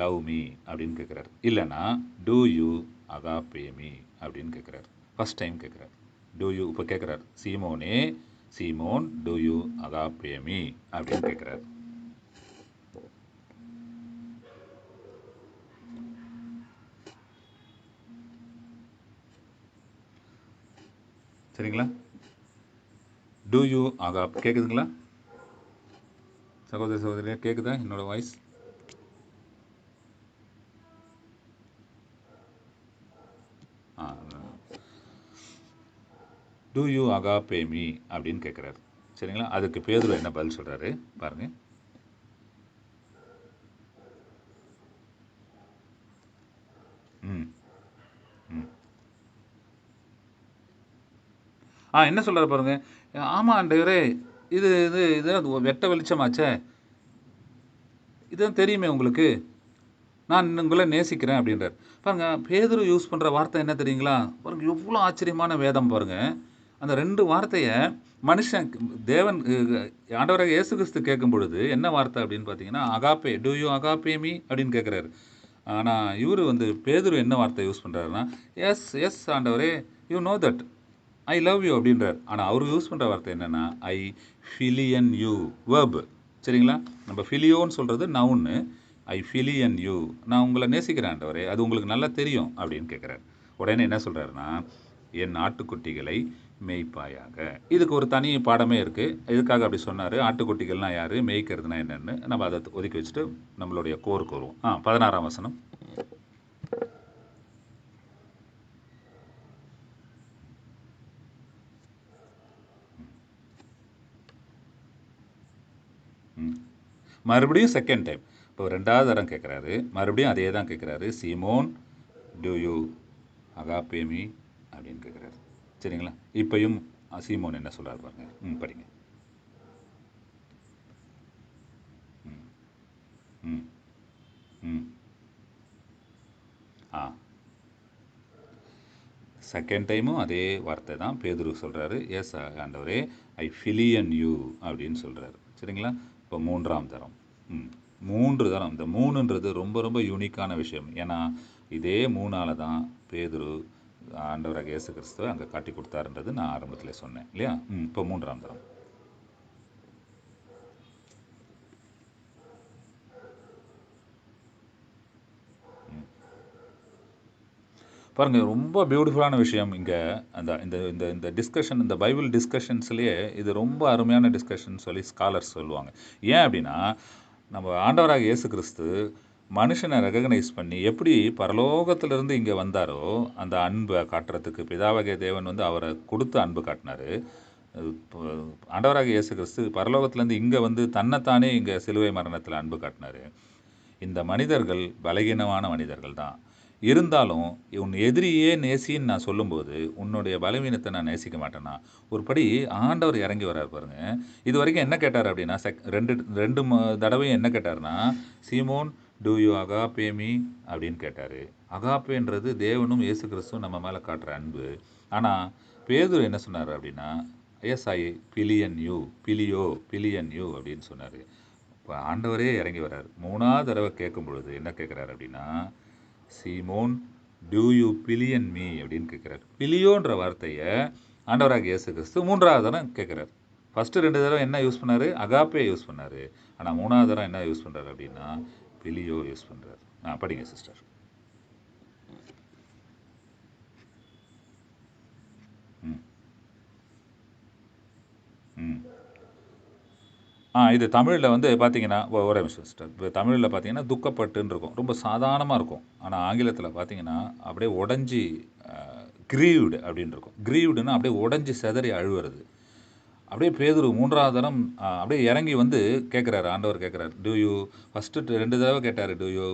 லவ் மீ அப்படின்னு கேட்குறாரு. இல்லைனா டூ யூ அகாப்பே மீ அப்படின்னு கேட்குறாரு. ஃபஸ்ட் டைம் கேட்குறாரு. டூ யூ இப்போ கேட்குறாரு, சீமோன் டூ யூ அகாப்பே மீ அப்படின்னு கேட்குறாரு. சரிங்களா? டூ யூ கேட்குதுங்களா சகோதர சகோதரியா? கேட்குதா என்னோட voice? Do you agape me அப்படின்னு கேட்குறாரு. சரிங்களா? அதுக்கு பேதுரு என்ன பதில் சொல்கிறாரு பாருங்க. என்ன சொல்றாரு பாருங்க. ஆமா ஆண்டவரே, இது இது இது வெட்ட வெளிச்சமாச்சே, இதுதான் தெரியுமே உங்களுக்கு, நான் உங்களை நேசிக்கிறேன் அப்படின்றார். பாருங்க, பேதுரு யூஸ் பண்ற வார்த்தை என்ன தெரியுங்களா? பாருங்க எவ்வளோ ஆச்சரியமான வேதம் பாருங்க. அந்த 2 வார்த்தைய மனுஷன் தேவன் ஆண்டவராக இயேசு கிறிஸ்து கேட்கும் பொழுது என்ன வார்த்தை அப்படின்னு பார்த்தீங்கன்னா, agape, do you agape me அப்படின்னு கேட்குறாரு. ஆனா இவரு வந்து பேதுரு என்ன வார்த்தை யூஸ் பண்றாருன்னா, எஸ் எஸ் ஆண்டவரே, you know that I love you அப்படின்றார். ஆனா அவரு யூஸ் பண்ற வார்த்தை என்னன்னா, ஐ ஃபிலியன் யூ, வெர்ப். சரிங்களா? நம்ம ஃபிலியோன்னு சொல்றது நவுன்னு. ஐ ஃபிலியன் யூ, நான் உங்களை நேசிக்கிறேன் ஆண்டவரே, அது உங்களுக்கு நல்லா தெரியும் அப்படின்னு கேட்குறாரு. உடனே என்ன சொல்றாருன்னா, என் ஆட்டுக்குட்டிகளை மேய்ப்பாயாக. இதுக்கு ஒரு தனி பாடமே இருக்கு. எதுக்காக அப்படி சொன்னாரு? ஆட்டுக்குட்டிகள்னா யாரு? மேய்க்கிறதுனா என்னன்னு நம்ம அதை ஒதுக்கி வச்சுட்டு நம்மளுடைய கோருக்கு வருவோம். 16ஆம் வசனம். ம். மறுபடியும் செகண்ட் டைம். இப்போ 2வது தரம் கேட்குறாரு. மறுபடியும் அதே தான் கேட்குறாரு. சீமோன், டூ யூ அகாப்பே மீ அப்படின்னு கேட்குறாரு. சரிங்களா? இப்பயும் சீமோன் என்ன சொல்றாரு பாருங்க. படிங்க. ம் ம் ம் ஆ செகண்ட் டைமும் அதே வார்த்தை தான் பேதுரு சொல்கிறாரு. எஸ் ஆண்டவரே, ஐ ஃபிலியன் யூ அப்படின்னு சொல்கிறாரு. சரிங்களா? இப்போ 3ஆம் தரம். 3 தரம். இந்த 3ன்றது ரொம்ப ரொம்ப யூனிக்கான விஷயம். ஏன்னா இதே 3ஆல தான் பேதுரு ஆண்டவராக இயேசு கிறிஸ்துவை அங்கே காட்டி கொடுத்தாருன்றது நான் ஆரம்பத்தில் சொன்னேன் இல்லையா? இப்போ 3ஆம் தரம். பாருங்க, ரொம்ப பியூட்டிஃபுல்லான விஷயம் இங்கே. அந்த இந்த இந்த இந்த டிஸ்கஷன், இந்த பைபிள் டிஸ்கஷன்ஸ்லேயே இது ரொம்ப அருமையான டிஸ்கஷன் சொல்லி ஸ்காலர்ஸ் சொல்லுவாங்க. ஏன் அப்படின்னா, நம்ம ஆண்டவராக இயேசு கிறிஸ்து மனுஷனை ரெகக்னைஸ் பண்ணி எப்படி பரலோகத்திலிருந்து இங்கே வந்தாரோ அந்த அன்பை காட்டுறதுக்கு பிதாவாகிய தேவன் வந்து அவரை கொடுத்து அன்பு காட்டினாரு. ஆண்டவராக இயேசு கிறிஸ்து பரலோகத்திலேருந்து இங்கே வந்து தன்னைத்தானே இங்கே சிலுவை மரணத்தில் அன்பு காட்டினாரு. இந்த மனிதர்கள் பலகீனமான மனிதர்கள் தான். இருந்தாலும் உன் எதிரியே நேசின்னு நான் சொல்லும்போது உன்னுடைய பலவீனத்தை நான் நேசிக்க மாட்டேன்னா, ஒரு படி ஆண்டவர் இறங்கி வர்றார் பாருங்க. இது வரைக்கும் என்ன கேட்டார் அப்படின்னா, ரெண்டு ரெண்டு தடவையும் என்ன கேட்டார்னா, சீமோன் டூ யூ அகாப்பே மீ அப்படின்னு கேட்டார். அகாப்பேன்றது தேவனும் இயேசு கிறிஸ்துவும் நம்ம மேலே காட்டுற அன்பு. ஆனால் பேதுரு என்ன சொன்னார் அப்படின்னா, எஸ் ஐ பிலியன் யூ, பிலியன் யூ அப்படின்னு சொன்னார். இப்போ ஆண்டவரே இறங்கி வர்றார். 3வது தடவை கேட்கும் பொழுது என்ன கேட்குறாரு அப்படின்னா, சீமோன் டூ யூ பிலியன் மீ அப்படின்னு கேட்குறாரு. பிலியோன்ற வார்த்தையை ஆண்டவராக இயேசு கிறிஸ்து 3வது தரம் கேட்குறாரு. ஃபஸ்ட்டு 2 தடவை என்ன யூஸ் பண்ணார்? அகாப்பே யூஸ் பண்ணார். ஆனால் 3வது தரம் என்ன யூஸ் பண்ணுறாரு அப்படின்னா, பிலியோ யூஸ் பண்ணுறாரு. படிங்க சிஸ்டர். ம் ம் இது தமிழில் வந்து பார்த்தீங்கன்னா, ஒரே நிமிஷம் சிஸ்டர். இப்போ தமிழில் பார்த்தீங்கன்னா துக்கப்பட்டுன்னு இருக்கும், ரொம்ப சாதாரணமாக இருக்கும். ஆனால் ஆங்கிலத்தில் பார்த்தீங்கன்னா அப்படியே உடஞ்சி கிரீவ்டு அப்படின்னு இருக்கும். கிரீவ்டுன்னா அப்படியே உடஞ்சி சிதறி அழுவுறது. அப்படியே பேதுரு 3வது தரம் அப்படியே இறங்கி வந்து கேட்குறாரு. ஆண்டவர் கேட்குறாரு, டூ யூ ஃபஸ்ட்டு 2 தடவை கேட்டார், டூ யூ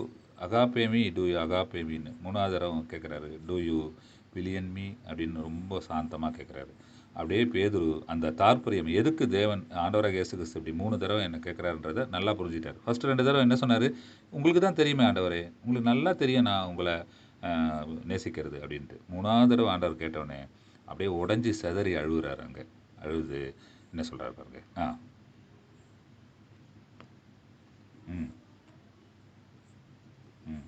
அகாப்பேமி, டூ யூ அகாப்பேமின்னு. 3வது தடவை கேட்குறாரு, டூ யூ பிலியன் மீ அப்படின்னு ரொம்ப சாந்தமாக கேட்குறாரு. அப்படியே பேதுரு அந்த தாற்பயம் எதுக்கு தேவன் ஆண்டவராக இயேசு கிறிஸ்து இப்படி 3 தடவை என்ன கேட்குறாருன்றதை நல்லா புரிஞ்சுட்டார். ஃபஸ்ட்டு 2 தடவை என்ன சொன்னார்? உங்களுக்கு தான் தெரியுமே ஆண்டவரே, உங்களுக்கு நல்லா தெரியும் நான் உங்களை நேசிக்கிறது அப்படின்ட்டு. 3வது தடவை ஆண்டவர் கேட்டவுடனே அப்படியே உடஞ்சி சிதறி அழுகுறாரு. அங்கே அழுது என்ன சொல்கிறாரு பாருங்க. ம் ம்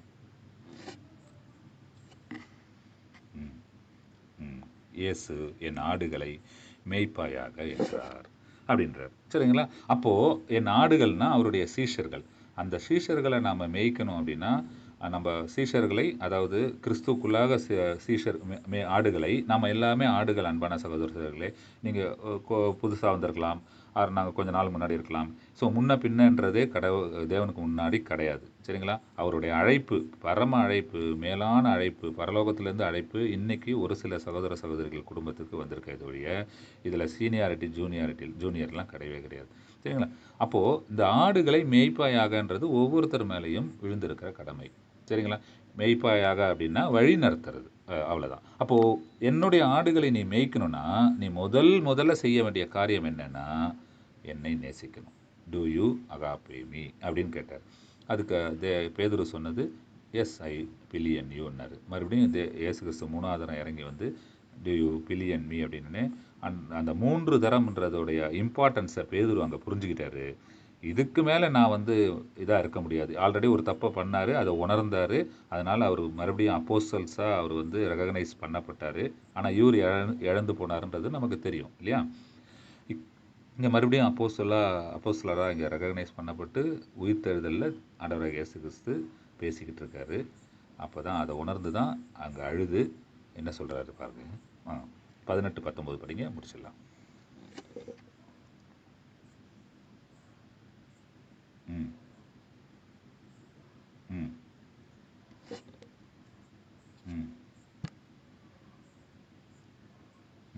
ம் ம் இயேசு என் ஆடுகளை மேய்ப்பாயாக என்றார் அப்படின்றார். சரிங்களா? அப்போது என் ஆடுகள்னால் அவருடைய சீஷர்கள். அந்த சீஷர்களை நாம் மேய்க்கணும் அப்படின்னா, நம்ம சீஷர்களை, அதாவது கிறிஸ்துக்குள்ளாக சீஷர் ஆடுகளை, நாம் எல்லாமே ஆடுகள். அன்பான சகோதரர்களே, நீங்கள் புதுசாக வந்திருக்கலாம், நாங்கள் கொஞ்ச நாள் முன்னாடி இருக்கலாம். ஸோ முன்ன பின்னன்றதே தேவனுக்கு முன்னாடி கிடையாது. சரிங்களா? அவருடைய அழைப்பு, பரம அழைப்பு, மேலான அழைப்பு, பரலோகத்திலேருந்து அழைப்பு இன்னைக்கு ஒரு சில சகோதர சகோதரிகள் குடும்பத்துக்கு வந்திருக்கிறது ஒழிய இதில் சீனியாரிட்டி ஜூனியர்லாம் கிடையவே கிடையாது. சரிங்களா? அப்போது இந்த ஆடுகளை மேய்ப்பாயாகன்றது ஒவ்வொருத்தர் மேலேயும் விழுந்திருக்கிற கடமை. சரிங்களா? மேய்ப்பாயாக அப்படின்னா வழி நடத்துறது. அவ்வளோதான். அப்போது என்னுடைய ஆடுகளை நீ மேய்க்கணும்னா நீ முதல்ல செய்ய வேண்டிய காரியம் என்னன்னா என்னை நேசிக்கணும். டூ யூ அகாப்பே மீ அப்படின்னு கேட்டார். அதுக்கு பேதுரு சொன்னது எஸ் ஐ பிலியன் யூன்னாரு. மறுபடியும் இயேசு கிறிஸ்து 3வது தரம் இறங்கி வந்து டூ யூ பிலியன் மீ அப்படின்னு அந்த 3 தரம்ன்றதோடைய இம்பார்ட்டன்ஸை பேதுரு அங்கே புரிஞ்சுக்கிட்டாரு. இதுக்கு மேலே நான் வந்து இதாக இருக்க முடியாது. ஆல்ரெடி ஒரு தப்பை பண்ணார், அதை உணர்ந்தார். அதனால் அவர் மறுபடியும் அப்போஸ்தலஸாக அவர் வந்து ரெகக்னைஸ் பண்ணப்பட்டார். ஆனால் இவர் இழந்து போனார்ன்றது நமக்கு தெரியும் இல்லையா? இங்கே மறுபடியும் அப்போஸ்தலராக இங்கே ரெகக்னைஸ் பண்ணப்பட்டு உயிர்த்தெழுதலில் ஆண்டவராகிய இயேசு கிறிஸ்து பேசிக்கிட்டு இருக்காரு. அப்போ தான் அதை உணர்ந்து தான் அங்கே அழுது என்ன சொல்கிறாரு பாருங்க. 18, 19 படிங்க, முடிச்சிடலாம். ம் ம் ம்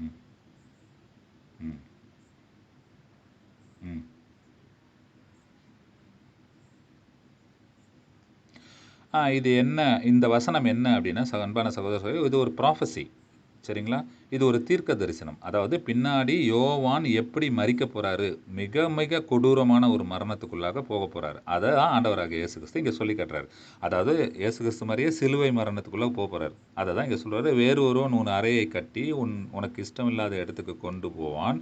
ம் ம் ம் இது என்ன, இந்த வசனம் என்ன அப்படின்னா அன்பான சகோதரர்களே, இது ஒரு ப்ராஃபஸி. சரிங்களா? இது ஒரு தீர்க்க தரிசனம். அதாவது பின்னாடி யோவான் எப்படி மரிக்க போறாரு, மிக மிக கொடூரமான ஒரு மரணத்துக்குள்ளாக போக போறாரு. அதை தான் ஆண்டவராக இயேசு கிறிஸ்து இங்கே சொல்லி காட்டுறாரு. அதாவது இயேசு கிறிஸ்து மாதிரியே சிலுவை மரணத்துக்குள்ளே போக போறாரு. அதை தான் இங்கே சொல்றாரு. வேறு ஒருவன் உன் அறையை கட்டி உனக்கு இஷ்டமில்லாத இடத்துக்கு கொண்டு போவான்,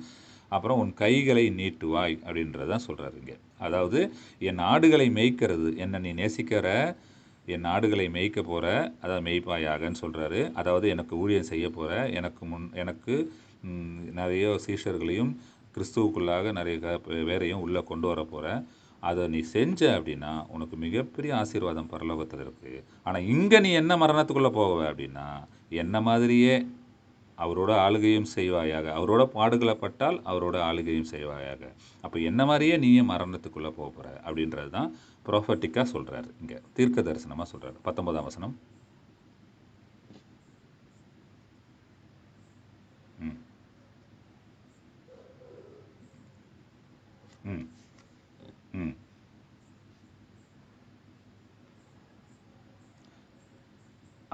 அப்புறம் உன் கைகளை நீட்டுவாய் அப்படின்றதான் சொல்றாரு இங்கே. அதாவது என் ஆடுகளை மேய்க்கிறது, என்னை நீ நேசிக்கிற என் ஆடுகளை மேய்க்க போகிற, அதாவது மேய்ப்பாயாகன்னு சொல்கிறாரு. அதாவது எனக்கு ஊழியம் செய்ய போகிற, எனக்கு நிறைய சீஷர்களையும் கிறிஸ்துவுக்குள்ளாக நிறைய வேறையும் உள்ளே கொண்டு வர போகிற, அதை நீ செஞ்ச அப்படின்னா உனக்கு மிகப்பெரிய ஆசீர்வாதம் பரலோகத்தில் இருக்குது. ஆனால் இங்கே நீ என்ன மரணத்துக்குள்ளே போவ அப்படின்னா என்ன மாதிரியே அவரோட ஆளுகையும் செய்வாயாக, அவரோட பாடுகளை பட்டால் அவரோட ஆளுகையும் செய்வாயாக. அப்போ என்ன மாதிரியே நீயும் மரணத்துக்குள்ளே போக போகிற அப்படின்றது தான் ப்ராஃபட்டிக்காக சொல்கிறாரு. இங்கே தீர்க்க தரிசனமாக சொல்கிறாரு. 19ஆம் வசனம். ம் ம் ம்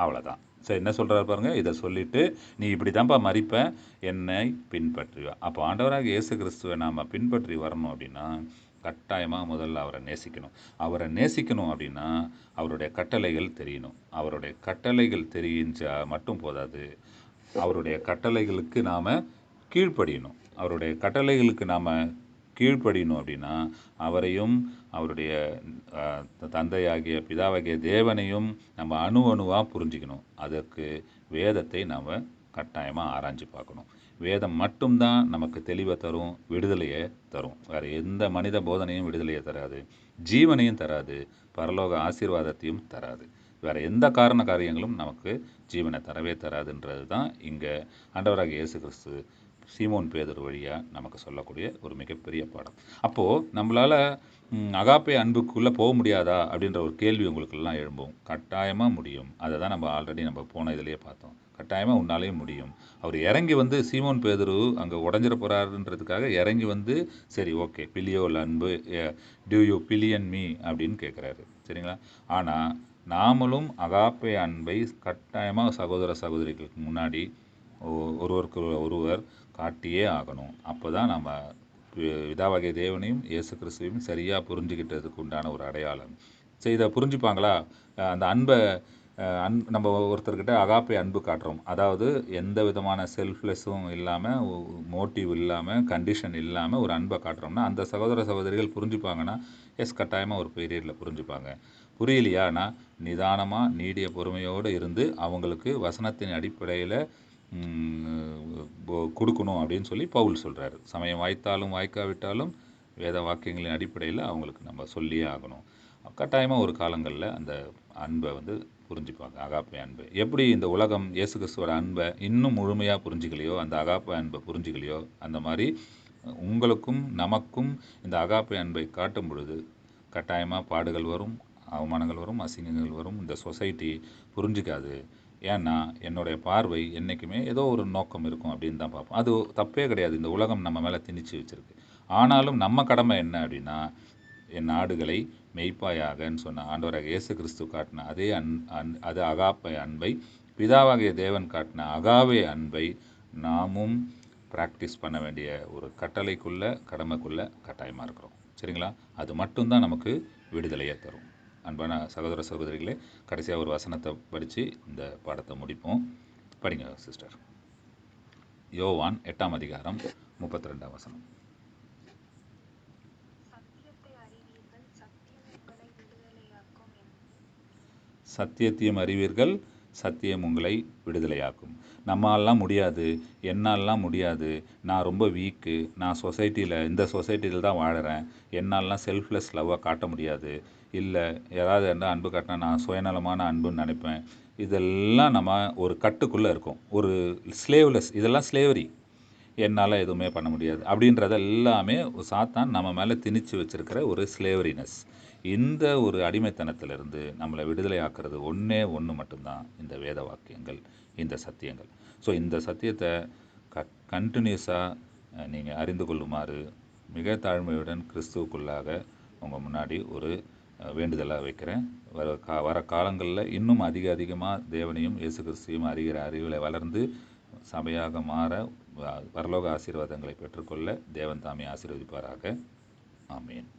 அவ்வளோதான். சரி, என்ன சொல்கிறாரு பாருங்க. இதை சொல்லிட்டு நீ இப்படி தான்ப்பா மறிப்ப, என்னை பின்பற்றுவா. அப்போ ஆண்டவராக இயேசு கிறிஸ்துவை நாம் பின்பற்றி வரணும் அப்படின்னா கட்டாயமாக முதல்ல அவரை நேசிக்கணும். அவரை நேசிக்கணும் அப்படின்னா அவருடைய கட்டளைகள் தெரியணும். அவருடைய கட்டளைகள் தெரிஞ்சால் மட்டும் போதாது, அவருடைய கட்டளைகளுக்கு நாம் கீழ்ப்படியணும். அவருடைய கட்டளைகளுக்கு நாம் கீழ்ப்படியணும் அப்படின்னா அவரையும் அவருடைய தந்தையாகிய பிதாவாகிய தேவனையும் நம்ம அணுவாக புரிஞ்சிக்கணும். அதற்கு வேதத்தை நாம் கட்டாயமாக ஆராய்ஞ்சு பார்க்கணும். வேதம் மட்டும்தான் நமக்கு தெளிவை தரும், விடுதலையை தரும். வேறு எந்த மனித போதனையும் விடுதலையை தராது, ஜீவனையும் தராது, பரலோக ஆசீர்வாதத்தையும் தராது. வேறு எந்த காரியங்களும் நமக்கு ஜீவனை தரவே தராதுன்றது தான் இங்கே ஆண்டவராகிய இயேசு கிறிஸ்து சீமோன் பேதுரு வழியாக நமக்கு சொல்லக்கூடிய ஒரு மிகப்பெரிய பாடம். அப்போது நம்மளால் அகாப்பே அன்புக்குள்ளே போக முடியாதா அப்படின்ற ஒரு கேள்வி உங்களுக்கெல்லாம் எழும்பும். கட்டாயமாக முடியும். அதை தான் நம்ம ஆல்ரெடி போன இதிலேயே பார்த்தோம். கட்டாயமாக உன்னாலேயும் முடியும். அவர் இறங்கி வந்து சீமோன் பேதுரு அங்கே உடஞ்சிட போகிறாருன்றதுக்காக இறங்கி வந்து சரி ஓகே பிலியோல் அன்பு டியூ யூ பிலியன் மீ அப்படின்னு கேட்குறாரு. சரிங்களா? ஆனால் நாமளும் அகாப்பே அன்பை கட்டாயமாக சகோதர சகோதரிகளுக்கு முன்னாடி ஒருவருக்கு ஒருவர் காட்டியே ஆகணும். அப்போ தான் நம்ம பிதாவாகிய தேவனையும் இயேசு கிறிஸ்துவையும் சரியாக புரிஞ்சுக்கிட்டதுக்கு உண்டான ஒரு அடையாளம். சரி, இதை புரிஞ்சுப்பாங்களா? அந்த அன்பை நம்ம ஒருத்தர்கிட்ட அகாப்பே அன்பு காட்டுறோம், அதாவது எந்த விதமான செல்ஃப்லெஸ்ஸும் இல்லாமல், மோட்டிவ் இல்லாமல், கண்டிஷன் இல்லாமல் ஒரு அன்பை காட்டுறோம்னா அந்த சகோதர சகோதரிகள் புரிஞ்சுப்பாங்கன்னா எஸ் கட்டாயமாக ஒரு பீரியடில் புரிஞ்சுப்பாங்க. புரியலையானா நிதானமாக நீடிய பொறுமையோடு இருந்து அவங்களுக்கு வசனத்தின் அடிப்படையில் கொடுக்கணும் அப்படின்னு சொல்லி பவுல் சொல்கிறாரு. சமயம் வாய்த்தாலும் வாய்க்காவிட்டாலும் வேத வாக்கியங்களின் அடிப்படையில் அவங்களுக்கு நம்ம சொல்லியே ஆகணும். கட்டாயமாக ஒரு காலங்களில் அந்த அன்பை வந்து புரிஞ்சுப்பாங்க, அகாப்பே அன்பை. எப்படி இந்த உலகம் இயேசு கிறிஸ்துவோட அன்பை இன்னும் முழுமையாக புரிஞ்சுக்கலையோ, அந்த அகாப்பே அன்பை புரிஞ்சுக்கலையோ, அந்த மாதிரி உங்களுக்கும் நமக்கும் இந்த அகாப்பே அன்பை காட்டும் பொழுது கட்டாயமாக பாடுகள் வரும், அவமானங்கள் வரும், அசிங்கங்கள் வரும். இந்த சொசைட்டி புரிஞ்சிக்காது. ஏன்னா என்னுடைய பார்வை என்றைக்குமே ஏதோ ஒரு நோக்கம் இருக்கும் அப்படின்னு தான் பார்ப்போம். அது தப்பே கிடையாது. இந்த உலகம் நம்ம மேலே திணிச்சு வச்சுருக்கு. ஆனாலும் நம்ம கடமை என்ன அப்படின்னா என் ஆடுகளை மெய்ப்பாயாகன்னு சொன்ன ஆண்டவராக இயேசு கிறிஸ்து காட்டின அதே அது அகாப்பை அன்பை பிதாவாகிய தேவன் காட்டின அகாவே அன்பை நாமும் ப்ராக்டிஸ் பண்ண வேண்டிய ஒரு கடமைக்குள்ள கட்டாயமாக இருக்கிறோம். சரிங்களா? அது மட்டும்தான் நமக்கு விடுதலையை தரும். அன்பான சகோதர சகோதரிகளே, கடைசியாக ஒரு வசனத்தை படித்து இந்த பாடத்தை முடிப்போம். படிங்க சிஸ்டர். யோவான் 8ஆம் அதிகாரம் 32ஆம் வசனம். சத்தியத்தையும் அறிவீர்கள், சத்தியம் உங்களை விடுதலையாக்கும். நம்மாலெலாம் முடியாது, என்னாலலாம் முடியாது, நான் ரொம்ப வீக்கு, நான் இந்த சொசைட்டியில் தான் வாழுறேன், என்னாலலாம் செல்ஃப்லெஸ் லவ்வை காட்ட முடியாது, இல்லை யாராவது என்ன அன்பு காட்டினா நான் சுயநலமான அன்புன்னு நினைப்பேன். இதெல்லாம் நம்ம ஒரு கட்டுக்குள்ளே இருக்கும், ஒரு ஸ்லேவ்லெஸ், இதெல்லாம் ஸ்லேவரி, என்னால் எதுவுமே பண்ண முடியாது அப்படின்றது எல்லாமே சாத்தான் நம்ம மேலே திணிச்சு வச்சுருக்கிற ஒரு ஸ்லேவரினஸ். இந்த ஒரு அடிமைத்தனத்திலிருந்து நம்மளை விடுதலை ஆக்கிறது ஒன்று மட்டும்தான் இந்த வேத வாக்கியங்கள், இந்த சத்தியங்கள். ஸோ இந்த சத்தியத்தை கண்டினியூஸாக நீங்கள் அறிந்து கொள்ளுமாறு மிக தாழ்மையுடன் கிறிஸ்துவுக்குள்ளாக உங்கள் முன்னாடி ஒரு வேண்டுதலாக வைக்கிறேன். வர காலங்களில் இன்னும் அதிகமாக தேவனையும் இயேசு கிறிஸ்துவையும் அறிகிற அறிவில் வளர்ந்து சபையாக மாற பரலோக ஆசீர்வாதங்களை பெற்றுக்கொள்ள தேவன் தாமே ஆசீர்வதிப்பாராக. ஆமேன்.